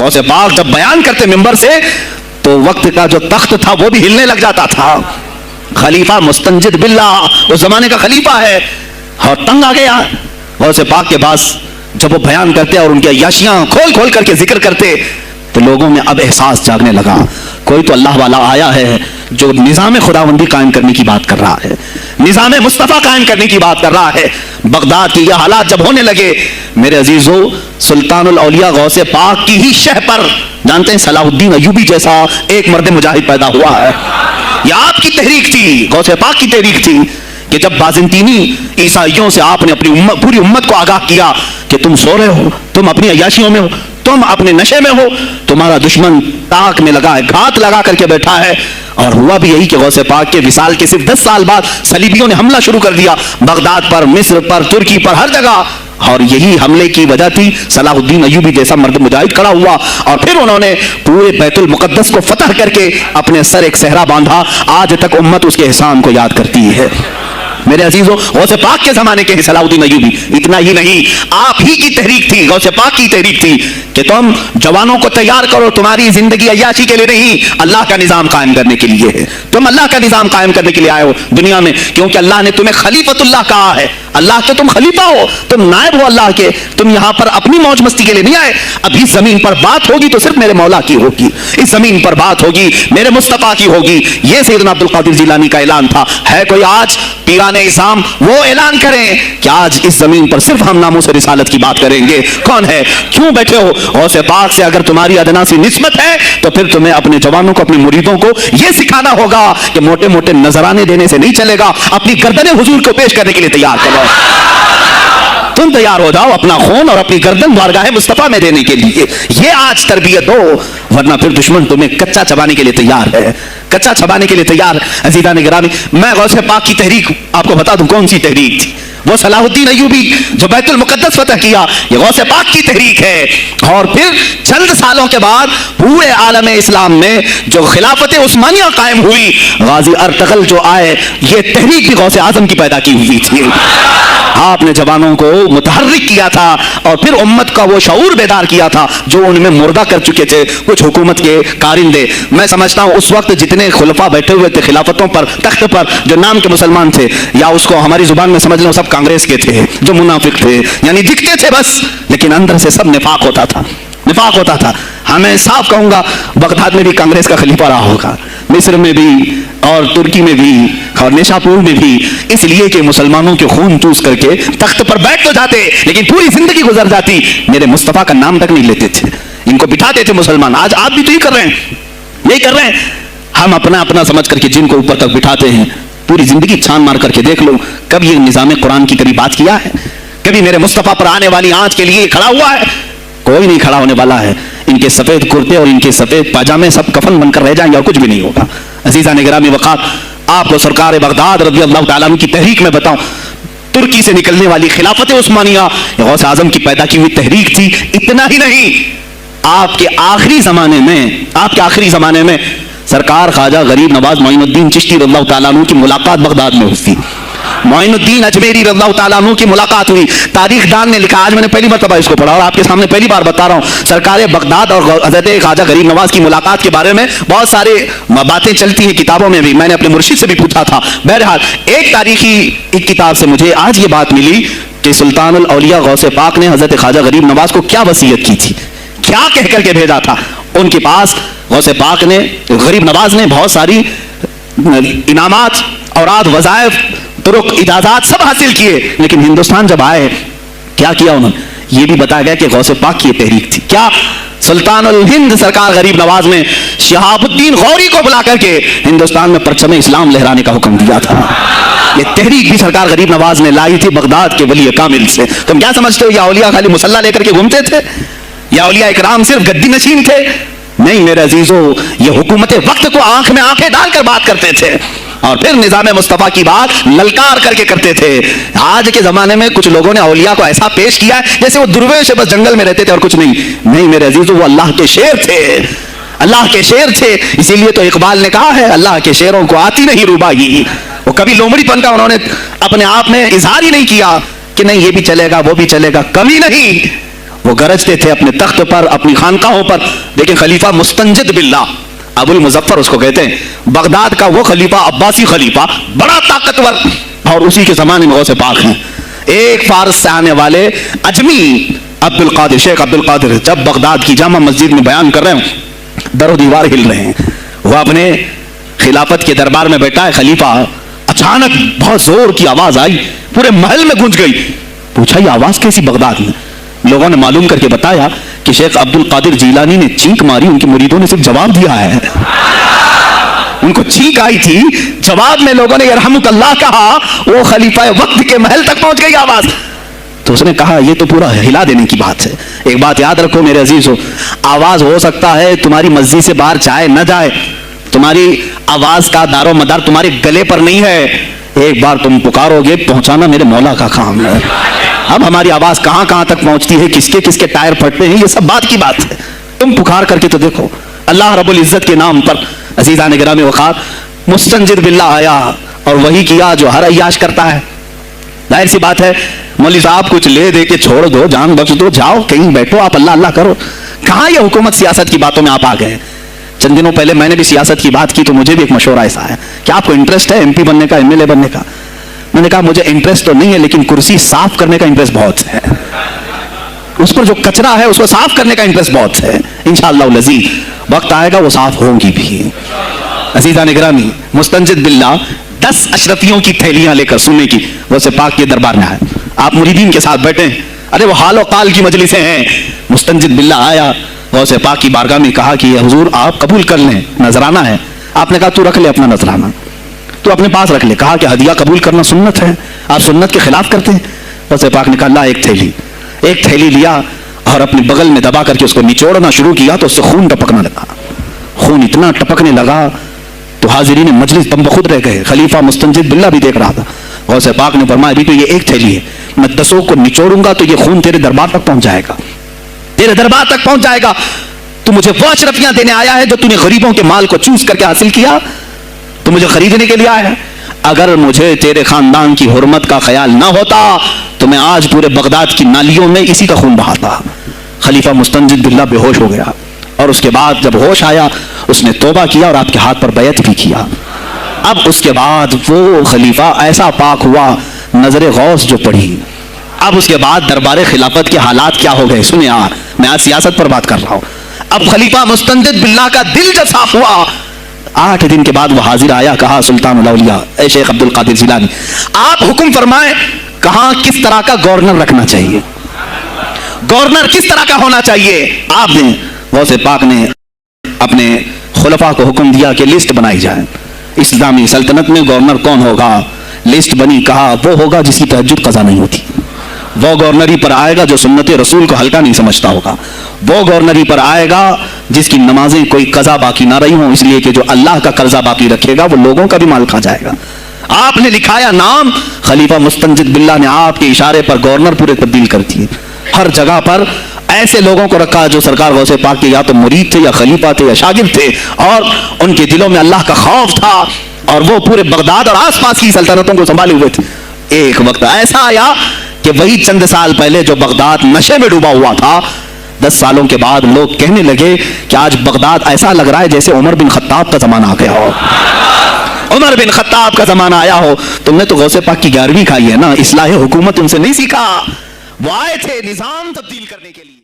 غوث پاک جب بیان کرتے منبر سے تو وقت کا جو تخت تھا وہ بھی ہلنے لگ جاتا تھا. خلیفہ مستنجد باللہ اس زمانے کا خلیفہ ہے اور تنگ آ گیا غوث پاک کے پاس. جب وہ بیان کرتے اور ان کی عیاشیاں کھول کھول کر کے ذکر کرتے تو لوگوں میں اب احساس جاگنے لگا کوئی تو اللہ والا آیا ہے جو نظام خداوندی قائم کرنے کی بات کر رہا ہے, نظام مصطفیٰ قائم کرنے کی بات کر رہا ہے. بغداد کے یہ حالات جب ہونے لگے میرے عزیزو, سلطان الاولیاء غوث پاک کی ہی شہ پر جانتے ہیں صلاح الدین ایوبی جیسا ایک مرد مجاہد پیدا ہوا ہے. یہ آپ کی تحریک تھی, غوث پاک کی تحریک تھی کہ جب بازنطینی عیسائیوں سے آپ نے اپنی پوری امت کو آگاہ کیا کہ تم سو رہے ہو, تم اپنی عیاشیوں میں ہو, تم اپنے نشے میں ہو, تمہارا دشمن تاک میں لگا ہے, گھات لگا کر کے بیٹھا ہے. اور ہوا بھی یہی کہ غوث پاک کے وصال کے صرف 10 سال بعد صلیبیوں نے حملہ شروع کر دیا بغداد پر, مصر پر, ترکی پر, ہر جگہ. اور یہی حملے کی وجہ تھی صلاح الدین ایوبی جیسا مرد مجاہد کھڑا ہوا اور پھر انہوں نے پورے بیت المقدس کو فتح کر کے اپنے سر ایک صحرا باندھا. آج تک امت اس کے احسان کو یاد کرتی ہے. میرے عزیزو, غوث پاک کے زمانے کے صلاح الدین ایوبی, اتنا ہی نہیں آپ ہی کی تحریک تھی, غوث پاک کی تحریک تھی کہ تم جوانوں کو تیار کرو, تمہاری زندگی عیاشی کے لیے نہیں, اللہ کا نظام قائم کرنے کے لیے ہے. تم اللہ کا نظام قائم کرنے کے لیے آئے ہو دنیا میں, کیونکہ اللہ نے تمہیں خلیفۃ اللہ کہا ہے. اللہ کے تم خلیفہ ہو, تم نائب ہو اللہ کے. تم یہاں پر اپنی موج مستی کے لیے نہیں آئے. اب اس زمین پر بات ہوگی تو صرف میرے مولا کی ہوگی, اس زمین پر بات ہوگی میرے مصطفیٰ کی ہوگی. یہ سیدنا عبد القادر جیلانی کا اعلان تھا. ہے کوئی آج پیران اسلام وہ اعلان کریں کہ آج اس زمین پر صرف ہم ناموس رسالت کی بات کریں گے؟ کون ہے؟ کیوں بیٹھے ہو؟ غوث پاک سے اگر تمہاری ادنا سی نسبت ہے تو پھر تمہیں اپنے جوانوں کو, اپنے مریدوں کو یہ سکھانا ہوگا کہ موٹے موٹے نذرانے دینے سے نہیں چلے گا, اپنی گردنیں حضور کو پیش کرنے کے لیے تیار کرو. تم تیار ہو جاؤ اپنا خون اور اپنی گردن بارگاہ مصطفیٰ میں دینے کے لیے. یہ آج تربیت ہو, ورنہ پھر دشمن تمہیں کچا چبانے کے لیے تیار ہے, کچا چبانے کے لیے تیار. عزیزان گرامی, میں غوث پاک کی تحریک آپ کو بتا دوں کون سی تحریک تھی. وہ صلاح الدین ایوبی جو بیت المقدس فتح کیا, یہ غوث پاک کی تحریک ہے. اور پھر چند سالوں کے بعد پورے عالم اسلام میں جو خلافت عثمانیہ قائم ہوئی, غازی ارطغرل جو آئے, یہ تحریک بھی غوث اعظم کی پیدا کی ہوئی تھی. آپ نے جوانوں کو متحرک کیا تھا اور پھر امت کا وہ شعور بیدار کیا تھا جو ان میں مردہ کر چکے تھے کچھ حکومت کے کارندے. میں سمجھتا ہوں اس وقت جتنے خلفاء بیٹھے ہوئے تھے خلافتوں پر, تخت پر, جو نام کے مسلمان تھے, یا اس کو ہماری زبان میں سمجھ لو سب کانگریس کے تھے, جو منافق تھے, یعنی دکھتے تھے بس, لیکن اندر سے سب نفاق ہوتا تھا, نفاق ہوتا تھا. ہاں میں صاف کہوں گا, بغداد میں بھی کانگریس کا خلیفہ رہا ہوگا, مصر میں بھی اور ترکی میں بھی اور نیشاپور میں بھی, اس لیے کہ مسلمانوں کے خون چوس کر کے تخت پر بیٹھ تو جاتے لیکن پوری زندگی گزر جاتی, میرے مصطفیٰ کا نام تک نہیں لیتے تھے, ان کو بٹھاتے تھے مسلمان. آج آپ بھی تو یہی کر رہے ہیں, یہی کر رہے ہیں. ہم اپنا اپنا سمجھ کر کے جن کو اوپر تک بٹھاتے ہیں, پوری زندگی چھان مار کر کے دیکھ لو کبھی یہ نظام قرآن کی کبھی بات کیا ہے؟ کبھی میرے مصطفیٰ پر آنے والی آنچ کے لیے کھڑا ہوا ہے؟ کوئی نہیں کھڑا ہونے والا ہے. ان کے سفید کرتے اور ان کے سفید پاجامے سب کفن بن کر رہ جائیں گے اور کچھ بھی نہیں ہوگا. عزیزان گرامی وقات, آپ کو سرکار بغداد رضی اللہ تعالیٰ عنہ کی تحریک میں بتاؤں, ترکی سے نکلنے والی خلافت عثمانیہ غوث اعظم کی پیدا کی ہوئی تحریک تھی. اتنا ہی نہیں, آپ کے آخری زمانے میں سرکار خواجہ غریب نواز معین الدین چشتی رضی اللہ تعالیٰ عنہ کی ملاقات بغداد میں ہوئی. معین الدین اجمیری رضی اللہ تعالیٰ عنہ کی ملاقات ہوئی. تاریخ دان نے لکھا, آج میں نے پہلی مرتبہ اس کو پڑھا اور آپ کے سامنے پہلی بار بتا رہا ہوں, سرکار بغداد اور حضرت خواجہ غریب نواز کی ملاقات کے بارے میں بہت سارے باتیں چلتی ہیں کتابوں میں بھی, میں نے اپنے مرشد سے بھی پوچھا تھا. بہرحال ایک تاریخی ایک کتاب سے مجھے آج یہ بات ملی کہ سلطان الاولیاء غوث پاک نے حضرت خواجہ غریب نواز کو کیا وصیت کی تھی, کیا کہہ کر کے بھیجا تھا. ان کے پاس غوث پاک نے, غریب نواز نے بہت ساری انعامات, اوراد, وظائف, طرق, اجازات سب حاصل کیے, لیکن ہندوستان جب آئے کیا کیا انہوں نے, یہ بھی بتایا گیا کہ غوث پاک کی تحریک تھی. کیا سلطان الہند سرکار غریب نواز نے شہاب الدین غوری کو بلا کر کے ہندوستان میں پرچم اسلام لہرانے کا حکم دیا تھا. یہ تحریک بھی سرکار غریب نواز نے لائی تھی بغداد کے ولی کامل سے. تم کیا سمجھتے ہو یہ اولیاء خالی مسلح لے کر کے گھومتے تھے, یا اولیاء اکرام صرف گدی نشین تھے؟ نہیں میرے عزیزو, یہ حکومت وقت کو آنکھ میں آنکھیں ڈال کر بات کرتے تھے اور پھر نظام مصطفیٰ کی بات للکار کر کے کرتے تھے. آج کے زمانے میں کچھ لوگوں نے اولیاء کو ایسا پیش کیا ہے جیسے وہ درویش بس جنگل میں رہتے تھے اور کچھ نہیں. نہیں میرے عزیزو, وہ اللہ کے شیر تھے, اللہ کے شیر تھے. اسی لیے تو اقبال نے کہا ہے اللہ کے شیروں کو آتی نہیں روبائی. وہ کبھی لومڑی پن کا انہوں نے اپنے آپ میں اظہار ہی نہیں کیا کہ نہیں یہ بھی چلے گا وہ بھی چلے گا, کمی نہیں. وہ گرجتے تھے اپنے تخت پر، اپنی خانقاہوں پر، لیکن خلیفہ مستنجد باللہ ابو المظفر اس کو کہتے ہیں، بغداد کا وہ خلیفہ، عباسی خلیفہ، بڑا طاقتور، اور اسی کے زمانے میں غوث پاک ہیں۔ ایک فارس سے آنے والے اجمی عبد القادر، شیخ عبد القادر، جب بغداد کی جامع مسجد میں بیان کر رہے ہیں، در و دیوار ہل رہے ہیں، وہ اپنے خلافت کے دربار میں بیٹھا ہے، خلیفہ اچانک بہت زور کی آواز آئی، پورے محل میں گونج گئی، پوچھا یہ آواز کیسی بغداد میں؟ لوگوں نے معلوم کر کے بتایا کہ شیخ عبد القادر جیلانی نے چینک ماری، ان کے مریدوں نے صرف جواب دیا ہے، ان کو چینک آئی تھی، جواب میں لوگوں نے یرحمک اللہ کہا، وہ خلیفہ وقت کے محل تک پہنچ گئی آواز۔ تو اس نے کہا یہ تو پورا ہلا دینے کی بات ہے۔ ایک بات یاد رکھو میرے عزیزو، آواز ہو سکتا ہے تمہاری مسجد سے باہر جائے نہ جائے، تمہاری آواز کا دار و مدار تمہارے گلے پر نہیں ہے، ایک بار تم پکارو گے، پہنچانا میرے مولا کا کام ہے۔ اب ہماری آواز کہاں کہاں تک پہنچتی ہے، کس کے ٹائر پھٹتے ہیں، یہ سب بات کی بات ہے، تم پکار کر کے تو دیکھو۔ اللہ رب العزت کے نام پر عزیزان گرامی وقار مستنجد باللہ آیا اور وہی کیا جو ہر عیاش کرتا ہے۔ ظاہر سی بات ہے، مولوی صاحب کچھ لے دے کے چھوڑ دو، جان بخش دو، جاؤ کہیں بیٹھو، آپ اللہ اللہ کرو، کہاں یہ حکومت سیاست کی باتوں میں آپ آ گئے؟ چند دنوں پہلے میں نے بھی سیاست کی بات کی تو مجھے بھی ایک مشورہ ایسا ہے کہ آپ کو انٹرسٹ ہے MP بننے کا، MLA بننے کا؟ میں نے کہا مجھے انٹرسٹ تو نہیں ہے، لیکن کرسی صاف کرنے کا انٹرسٹ بہت ہے، اس پر جو کچرا ہے اس کو صاف کرنے کا انٹرسٹ بہت ہے، انشاءاللہ العزیز وقت آئے گا وہ صاف ہوگی بھی۔ عزیزان گرامی، مستنجد باللہ 10 اشرفیوں کی تھیلیاں لے کر سننے کی غوث پاک کے دربار میں آئے، آپ مریدین کے ساتھ بیٹھے، ارے وہ حال و قال کی مجلسیں ہیں، مستنجد باللہ آیا غوث پاک کی بارگاہ میں، کہا کہ حضور آپ قبول کر لیں، نذرانہ ہے۔ آپ نے کہا تو رکھ لے اپنا نذرانہ، تو اپنے پاس رکھ لے۔ کہا کہ ہدیہ قبول کرنا سنت ہے، آپ سنت کے خلاف کرتے ہیں؟ غوث پاک نے کہا لا، ایک تھیلی لیا اور اپنے بغل میں دبا کر کے اس کو نچوڑنا شروع کیا تو اس سے خون ٹپکنا لگا، خون اتنا ٹپکنے لگا تو حاضرین مجلس دم بخود رہ گئے، خلیفہ مستنجد باللہ بھی دیکھ رہا تھا۔ غوث پاک نے فرمایا ابھی تو یہ ایک تھیلی ہے، میں 10 کو نچوڑوں گا تو یہ خون تیرے دربار تک پہنچ جائے گا، تیرے دربار تک پہنچ جائے گا۔ تو مجھے وہ اشرفیاں دینے آیا ہے جو تو نے غریبوں کے مال کو چوس کر کے حاصل کیا، تو مجھے خریدنے کے لیے آیا ہے؟ اگر مجھے تیرے خاندان کی حرمت کا خیال نہ ہوتا تو میں آج پورے بغداد کی نالیوں میں اسی کا خون بہاتا۔ خلیفہ مستنجد باللہ بے ہوش ہو گیا، اور اس کے بعد جب ہوش آیا اس نے توبہ کیا اور آپ کے ہاتھ پر بیعت بھی کیا۔ اب اس کے بعد وہ خلیفہ ایسا پاک ہوا، نظر غوث جو پڑھی۔ اب اس کے بعد دربار خلافت کے حالات کیا ہو گئے سنیں، میں آج سیاست پر بات کر رہا ہوں۔ اب خلیفہ مستنجد باللہ کا دل جب صاف ہوا، 8 دن کے بعد وہ حاضر آیا، کہا سلطان الاولیاء اے شیخ عبد القادر جیلانی، آپ حکم فرمائیں کہاں کس طرح کا گورنر رکھنا چاہیے، گورنر کس طرح کا ہونا چاہیے؟ آپ نے غوث پاک نے اپنے خلفاء کو حکم دیا کہ لسٹ بنائی جائے، اسلامی سلطنت میں گورنر کون ہوگا؟ لسٹ بنی، کہا وہ ہوگا جس کی تہجد قضا نہیں ہوتی، وہ گورنری پر آئے گا جو سنت رسول کو ہلکا نہیں سمجھتا ہوگا، وہ گورنری پر آئے گا جس کی نمازیں کوئی قضا باقی نہ رہی ہوں، اس لیے کہ جو اللہ کا قرضہ باقی رکھے گا وہ لوگوں کا بھی مال کھا جائے گا۔ آپ نے لکھایا نام، خلیفہ مستنجد باللہ نے آپ کے اشارے پر گورنر پورے تبدیل کر دیے، ہر جگہ پر ایسے لوگوں کو رکھا جو سرکار غوث پاک کے یا تو مرید تھے یا خلیفہ تھے یا شاگرد تھے، اور ان کے دلوں میں اللہ کا خوف تھا، اور وہ پورے بغداد اور آس پاس کی سلطنتوں کو سنبھالے ہوئے تھے۔ ایک وقت ایسا آیا کہ وہی چند سال پہلے جو بغداد نشے میں ڈوبا ہوا تھا، 10 سالوں کے بعد لوگ کہنے لگے کہ آج بغداد ایسا لگ رہا ہے جیسے عمر بن خطاب کا زمانہ آ گیا ہو، عمر بن خطاب کا زمانہ آیا ہو۔ تم نے تو غوث پاک کی 11ویں کھائی ہے نا، اصلاح حکومت ان سے نہیں سیکھا، وہ آئے تھے نظام تبدیل کرنے کے لیے۔